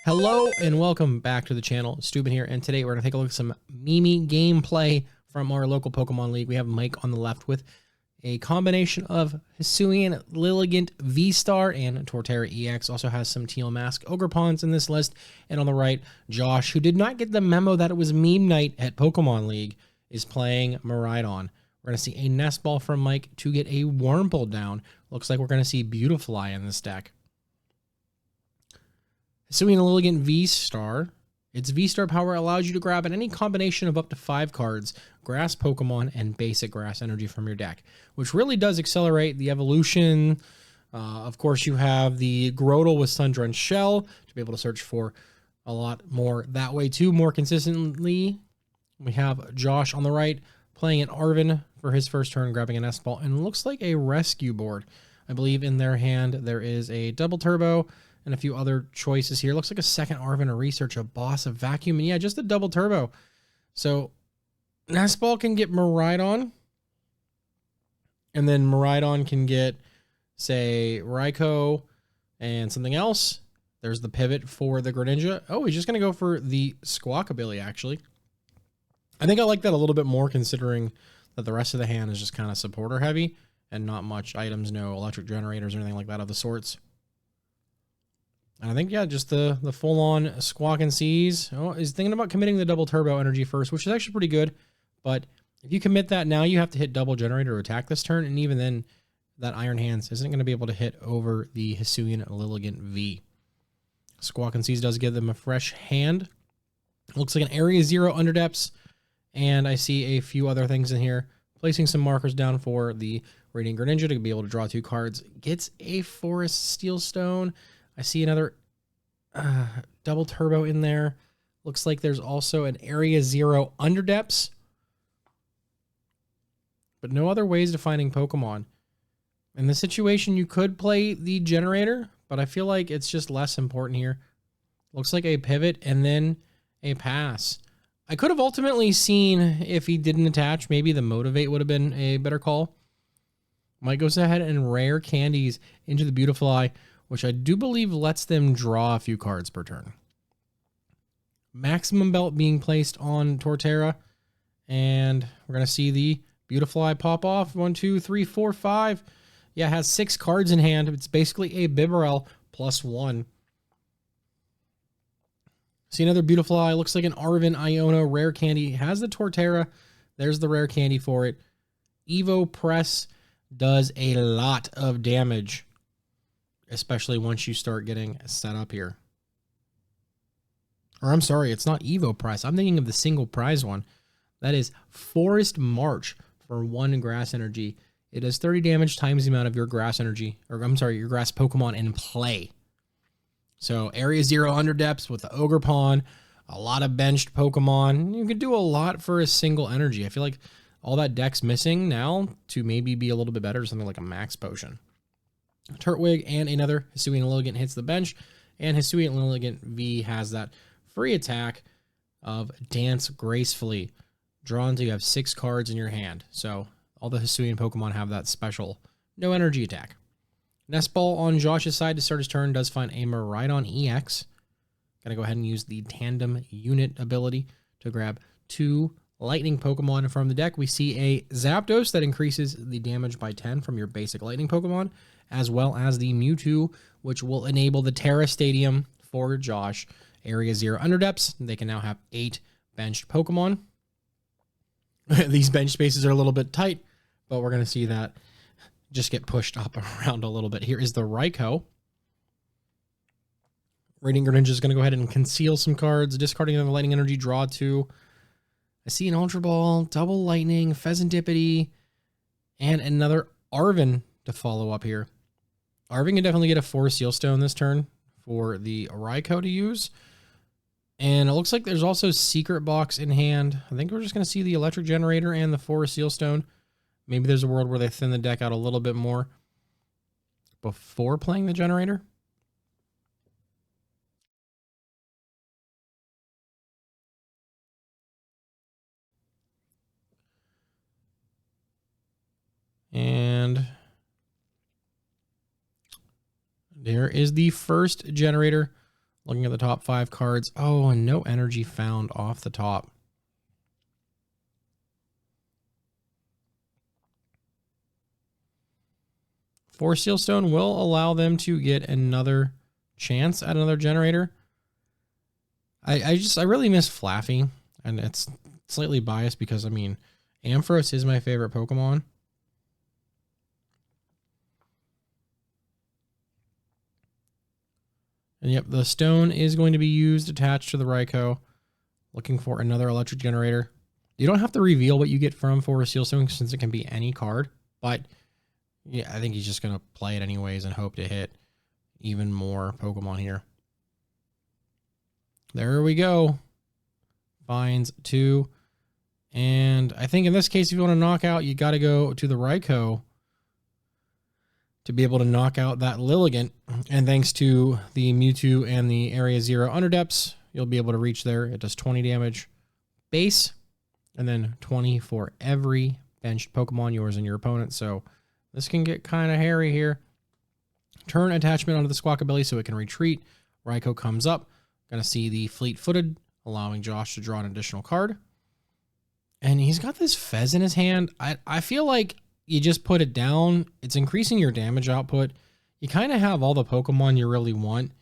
Hello and welcome back to the channel. Steuben here, and today we're going to take a look at some Mimi gameplay from our local Pokemon League. We have Mike on the left with a combination of Hisuian Lilligant V-Star and Torterra EX. Also has some Teal Mask Ogrepons in this list. And on the right, Josh, who did not get the memo that it was meme night at Pokemon League, is playing Miraidon. We're going to see a Nest Ball from Mike to get a Wurmple down. Looks like we're going to see Beautifly in this deck. Hisuian Lilligant V-Star. Its V-Star power allows you to grab any combination of up to 5 cards, Grass Pokemon, and basic Grass Energy from your deck, which really does accelerate the evolution. Of course, you have the Grotle with Sun-Drenched Shell to be able to search for a lot more that way too, more consistently. We have Josh on the right playing an Arven for his first turn, grabbing a Nest Ball, and it looks like a rescue board. I believe in their hand there is a Double Turbo and a few other choices here. Looks like a second Arven, a Research, a Boss, a Vacuum, and yeah, just a Double Turbo. So Nest Ball can get Miraidon, and then Miraidon can get, say, Raikou and something else. There's the pivot for the Greninja. Oh, he's just going to go for the Squawkabilly, actually. I think I like that a little bit more, considering that the rest of the hand is just kind of supporter heavy and not much items, no electric generators or anything like that of the sorts. And I think, yeah, just the full-on Squawk and Seize. Oh, is thinking about committing the Double Turbo energy first, which is actually pretty good. But if you commit that now, you have to hit Double Generator to attack this turn, and even then, that Iron Hands isn't going to be able to hit over the Hisuian Lilligant V. Squawk and Seize does give them a fresh hand. Looks like an Area 0 Underdepths, and I see a few other things in here. Placing some markers down for the Radiant Greninja to be able to draw 2 cards. Gets a Forest Steel Stone. I see another Double Turbo in there. Looks like there's also an Area 0 Underdepths. But no other ways to finding Pokemon. In this situation, you could play the Generator, but I feel like it's just less important here. Looks like a pivot and then a pass. I could have ultimately seen if he didn't attach, maybe the Motivate would have been a better call. Mike goes ahead and rare candies into the Beautifly, which I do believe lets them draw a few cards per turn. Maximum Belt being placed on Torterra, and we're going to see the Beautifly pop off. 1, 2, 3, 4, 5. Yeah, it has 6 cards in hand. It's basically a Bibarel +1. See another Beautifly. Looks like an Arven Iono rare candy. Has the Torterra. There's the rare candy for it. Evo Press does a lot of damage, especially once you start getting set up here. Or I'm sorry, it's not Evo Prize. I'm thinking of the single prize one. That is Forest March for 1 Grass Energy. It does 30 damage times the amount of your Grass Energy, or I'm sorry, your Grass Pokemon in play. So Area 0 Underdepths with the Ogrepon, a lot of benched Pokemon. You can do a lot for a single energy. I feel like all that deck's missing now to maybe be a little bit better, something like a Max Potion. Turtwig and another Hisuian Lilligant hits the bench, and Hisuian Lilligant V has that free attack of Dance Gracefully. Draw until you have 6 cards in your hand. So all the Hisuian Pokemon have that special no energy attack. Nest Ball on Josh's side to start his turn does find a Miraidon EX. Gonna go ahead and use the Tandem Unit ability to grab 2 Lightning Pokemon from the deck. We see a Zapdos that increases the damage by 10 from your basic Lightning Pokemon, as well as the Mewtwo, which will enable the Terra Stadium for Josh. Area 0 Underdepths. They can now have 8 benched Pokemon. These bench spaces are a little bit tight, but we're going to see that just get pushed up around a little bit. Here is the Raikou. Radiant Greninja is going to go ahead and conceal some cards, discarding another Lightning Energy, draw 2. I see an Ultra Ball, Double Lightning, Pheasantipity, and another Arven to follow up here. Arven can definitely get a 4 Seal Stone this turn for the Raikou to use. And it looks like there's also Secret Box in hand. I think we're just going to see the Electric Generator and the 4 Seal Stone. Maybe there's a world where they thin the deck out a little bit more before playing the Generator. And there is the first Generator. Looking at the top 5 cards. Oh, and no energy found off the top. Force Seal Stone will allow them to get another chance at another generator. I really miss Flaffy, and it's slightly biased because, I mean, Ampharos is my favorite Pokemon. And yep, the stone is going to be used attached to the Raikou. Looking for another electric generator. You don't have to reveal what you get from Forest Seal Stone since it can be any card, but yeah, I think he's just going to play it anyways and hope to hit even more Pokemon here. There we go. Finds 2. And I think in this case, if you want to knock out, you got to go to the Raikou to be able to knock out that Lilligant. And thanks to the Mewtwo and the Area 0 Underdepths, you'll be able to reach there. It does 20 damage base, and then 20 for every benched Pokemon, yours and your opponent. So this can get kind of hairy here. Turn attachment onto the Squawkabilly so it can retreat. Raikou comes up. Going to see the Fleet-Footed, allowing Josh to draw an additional card. And he's got this Fez in his hand. I feel like you just put it down. It's increasing your damage output. You kind of have all the Pokemon you really want.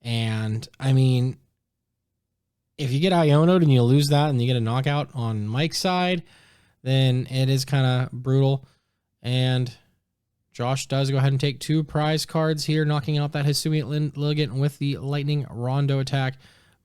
And, I mean, if you get Iono'd and you lose that and you get a knockout on Mike's side, then it is kind of brutal. And Josh does go ahead and take 2 prize cards here, knocking out that Hisuian Lilligant with the Lightning Rondo attack.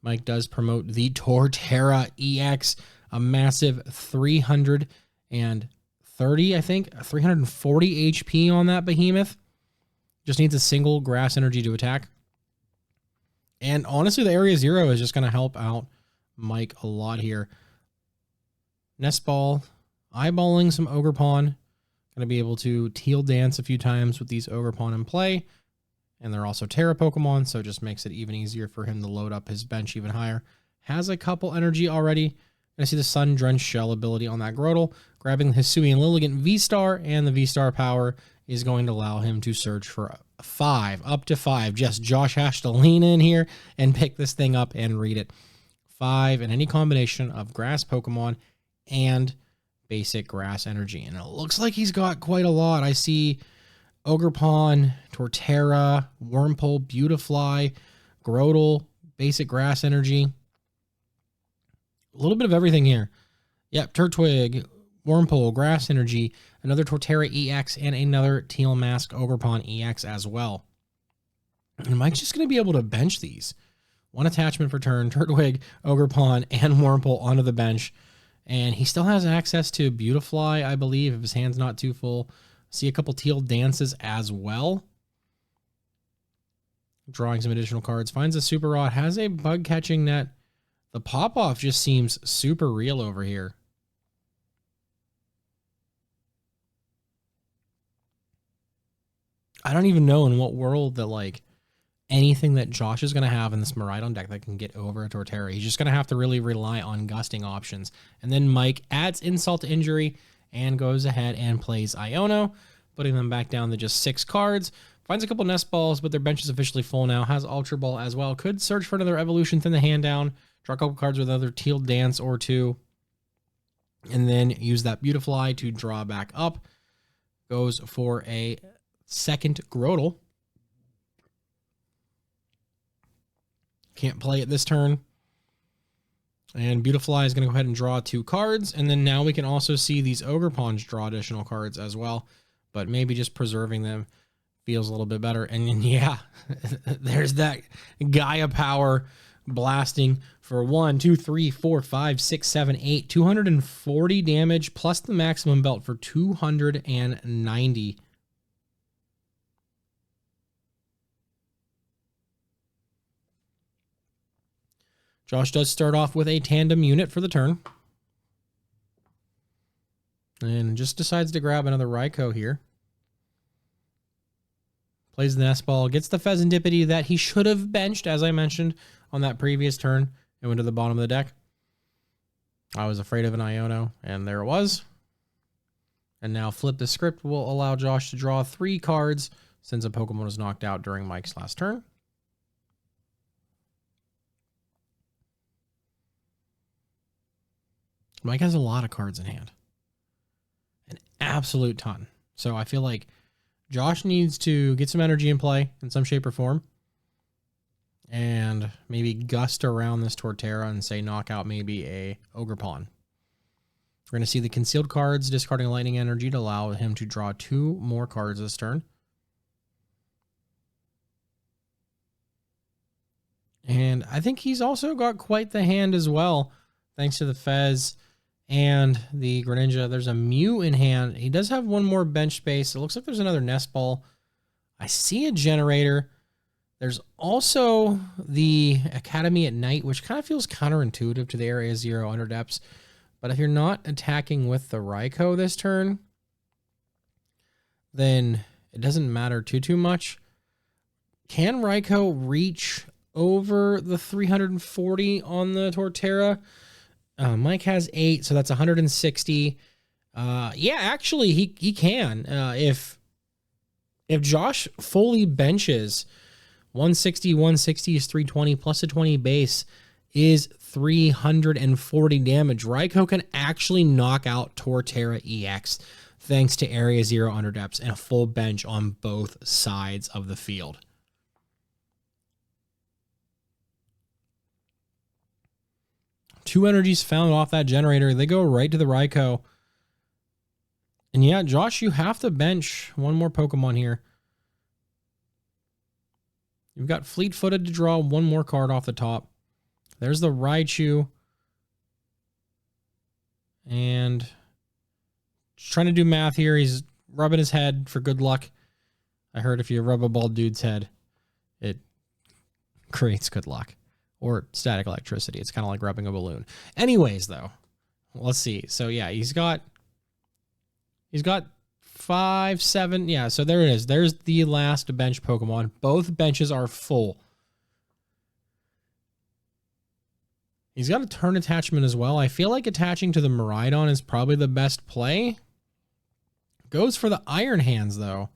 Mike does promote the Torterra EX, a massive 330, I think, 340 HP on that behemoth. Just needs a single grass energy to attack. And honestly, the Area 0 is just going to help out Mike a lot here. Nest Ball, eyeballing some Ogerpon. Going to be able to Teal Dance a few times with these Ogerpon in play. And they're also Terra Pokemon, so it just makes it even easier for him to load up his bench even higher. Has a couple energy already. I see the Sun Drenched Shell ability on that Grotle. Grabbing the Hisuian Lilligant V-Star, and the V-Star power is going to allow him to search for 5, up to 5. Just Josh has to lean in here and pick this thing up and read it. 5 in any combination of grass Pokemon and basic grass energy. And it looks like he's got quite a lot. I see Ogerpon, Torterra, Wurmple, Beautifly, Grotle, basic grass energy. A little bit of everything here. Yep, Turtwig, Wurmple, grass energy, another Torterra EX, and another Teal Mask Ogerpon EX as well. And Mike's just going to be able to bench these. 1 attachment per turn, Turtwig, Ogerpon, and Wurmple onto the bench. And he still has access to Beautifly, I believe, if his hand's not too full. See a couple Teal Dances as well. Drawing some additional cards. Finds a Super Rod. Has a Bug Catching Net. The pop-off just seems super real over here. I don't even know in what world that, like, anything that Josh is going to have in this Miraidon deck that can get over a Torterra. He's just going to have to really rely on gusting options. And then Mike adds insult to injury and goes ahead and plays Iono, putting them back down to just 6 cards. Finds a couple Nest Balls, but their bench is officially full now. Has Ultra Ball as well. Could search for another evolution, thin the hand down, draw a couple cards with another Teal Dance or 2, and then use that Beautifly to draw back up. Goes for a second Grotle. Can't play it this turn. And Beautifly is going to go ahead and draw 2 cards. And then now we can also see these Ogerpons draw additional cards as well. But maybe just preserving them feels a little bit better. And yeah, there's that Gaia Power blasting for 1, 2, 3, 4, 5, 6, 7, 8. 240 damage plus the maximum belt for 290. Josh does start off with a tandem unit for the turn. And just decides to grab another Raikou here. Plays the Nest Ball, gets the Pheasantipity that he should have benched, as I mentioned, on that previous turn. It went to the bottom of the deck. I was afraid of an Iono, and there it was. And now Flip the Script will allow Josh to draw 3 cards since a Pokemon was knocked out during Mike's last turn. Mike has a lot of cards in hand. An absolute ton. So I feel like Josh needs to get some energy in play in some shape or form. And maybe gust around this Torterra and say knock out maybe a Ogre Pawn. We're going to see the concealed cards discarding lightning energy to allow him to draw 2 more cards this turn. And I think he's also got quite the hand as well, thanks to the Fez and the Greninja. There's a Mew in hand. He does have 1 more bench space. It looks like there's another Nest Ball. I see a Generator. There's also the Academy at Night, which kind of feels counterintuitive to the Area 0 Under Depths. But if you're not attacking with the Raikou this turn, then it doesn't matter too much. Can Raikou reach over the 340 on the Torterra? Mike has 8, so that's 160. Yeah, actually, he can. If Josh fully benches 160 is 320, plus a 20 base is 340 damage. Raikou can actually knock out Torterra EX thanks to Area 0 Under Depths and a full bench on both sides of the field. Two energies found off that Generator. They go right to the Raikou. And yeah, Josh, you have to bench 1 more Pokemon here. You've got Fleet-Footed to draw 1 more card off the top. There's the Raichu. And just trying to do math here. He's rubbing his head for good luck. I heard if you rub a bald dude's head, it creates good luck. Or static electricity. It's kind of like rubbing a balloon. Anyways, though, let's see. So yeah, he's got 5, 7. Yeah, so there it is. There's the last bench Pokemon. Both benches are full. He's got a turn attachment as well. I feel like attaching to the Miraidon is probably the best play. Goes for the Iron Hands, though.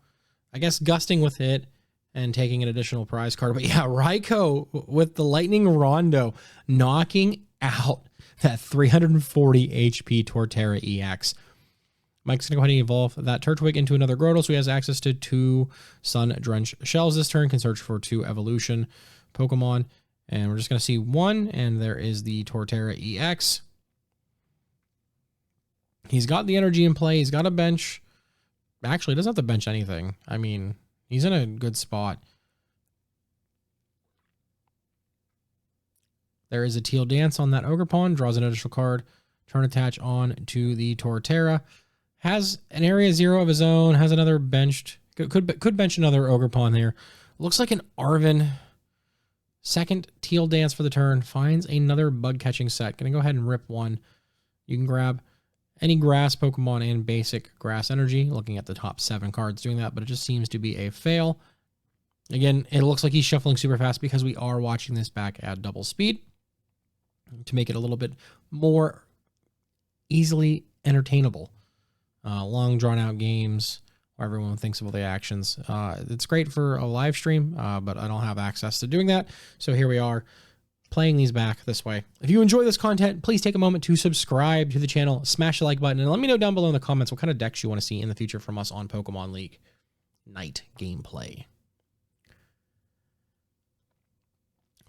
I guess gusting with it and taking an additional prize card. But yeah, Raikou with the Lightning Rondo knocking out that 340 HP Torterra EX. Mike's going to go ahead and evolve that Turtwig into another Grotle, so he has access to 2 Sun Drenched Shells this turn, can search for 2 Evolution Pokemon. And we're just going to see 1, and there is the Torterra EX. He's got the energy in play. He's got a bench. Actually, he doesn't have to bench anything. I mean, he's in a good spot. There is a Teal Dance on that Ogre Pawn. Draws an additional card. Turn attach on to the Torterra. Has an Area 0 of his own. Has another benched. Could bench another Ogre Pawn here. Looks like an Arven. Second Teal Dance for the turn. Finds another Bug Catching set. Gonna go ahead and rip 1. You can grab any grass Pokemon and basic grass energy. Looking at the top 7 cards doing that, but it just seems to be a fail. Again, it looks like he's shuffling super fast because we are watching this back at double speed to make it a little bit more easily entertainable. Long drawn out games where everyone thinks of all the actions. It's great for a live stream, but I don't have access to doing that. So here we are playing these back this way. If you enjoy this content, please take a moment to subscribe to the channel, smash the like button, and let me know down below in the comments what kind of decks you want to see in the future from us on Pokemon League Night gameplay.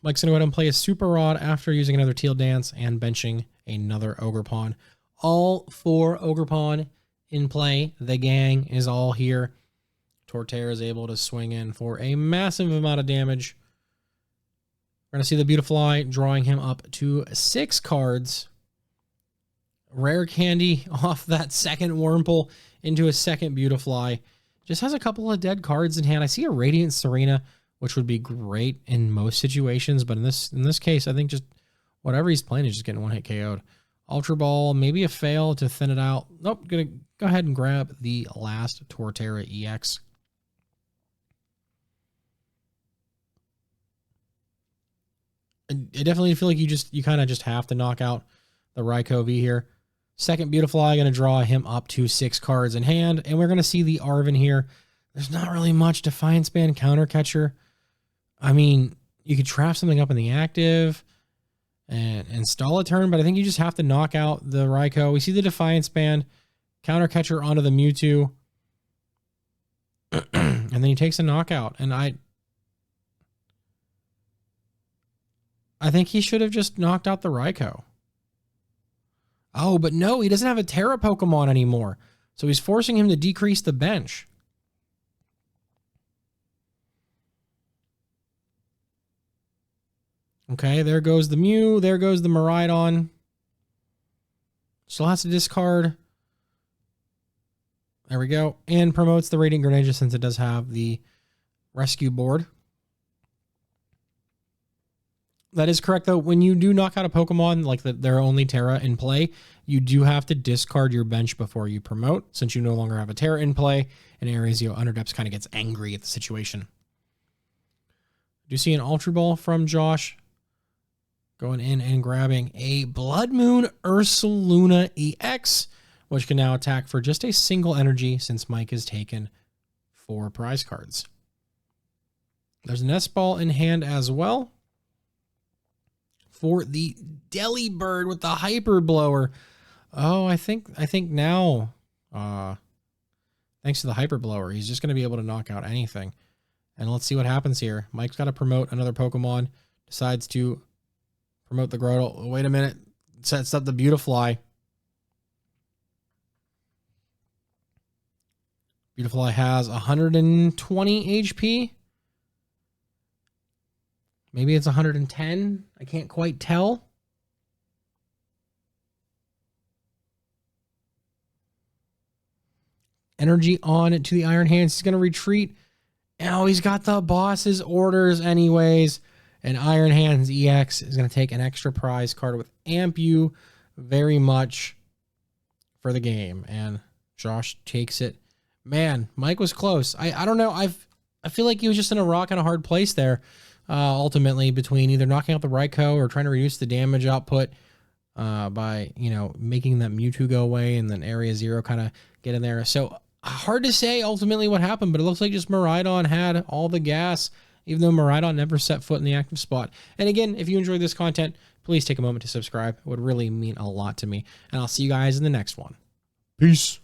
Mike's going to go ahead and play a Super Rod after using another Teal Dance and benching another Ogre Pawn. All 4 Ogre Pawn in play. The gang is all here. Torterra is able to swing in for a massive amount of damage. We're going to see the Beautifly drawing him up to 6 cards. Rare Candy off that second Wurmple into a second Beautifly. Just has a couple of dead cards in hand. I see a Radiant Serena, which would be great in most situations, but in this case, I think just whatever he's playing is just getting 1-hit KO'd. Ultra Ball, maybe a fail to thin it out. Nope, gonna go ahead and grab the last Torterra EX. I definitely feel like you kind of just have to knock out the Raikou V here. Second Beautifly, going to draw him up to 6 cards in hand, and we're going to see the Arven here. There's not really much Defiance Band Counter Catcher. I mean, you could trap something up in the active, and stall a turn, but I think you just have to knock out the Raikou. We see the Defiance Band, counter catcher onto the Mewtwo, and then he takes a knockout. And I think he should have just knocked out the Raikou. Oh, but no, he doesn't have a Terra Pokemon anymore. So he's forcing him to decrease the bench. Okay, there goes the Mew. There goes the Miraidon. Still has to discard. There we go. And promotes the Radiant Greninja since it does have the rescue board. That is correct, though. When you do knock out a Pokemon, like their only Terra in play, you do have to discard your bench before you promote, since you no longer have a Terra in play, and Aerasio Underdepths kind of gets angry at the situation. Do you see an Ultra Ball from Josh? Going in and grabbing a Blood Moon Ursaluna EX, which can now attack for just a single energy since Mike has taken 4 prize cards. There's an S-Ball in hand as well for the Delibird with the Hyper Blower. Oh, I think now, thanks to the Hyper Blower, he's just going to be able to knock out anything. And let's see what happens here. Mike's got to promote another Pokemon, decides to promote the Grotle. Wait a minute. Sets up the Beautifly. Beautifly has 120 HP. Maybe it's 110. I can't quite tell. Energy on it to the Iron Hands. He's going to retreat. Oh, he's got the boss's orders anyways. And Iron Hands EX is going to take an extra prize card with Amp You very much for the game. And Josh takes it. Man, Mike was close. I don't know. I feel like he was just in a rock and a hard place there. Ultimately, between either knocking out the Raikou or trying to reduce the damage output by, making that Mewtwo go away and then Area Zero kind of get in there. So hard to say ultimately what happened, but it looks like just Miraidon had all the gas, even though Miraidon never set foot in the active spot. And again, if you enjoyed this content, please take a moment to subscribe. It would really mean a lot to me. And I'll see you guys in the next one. Peace.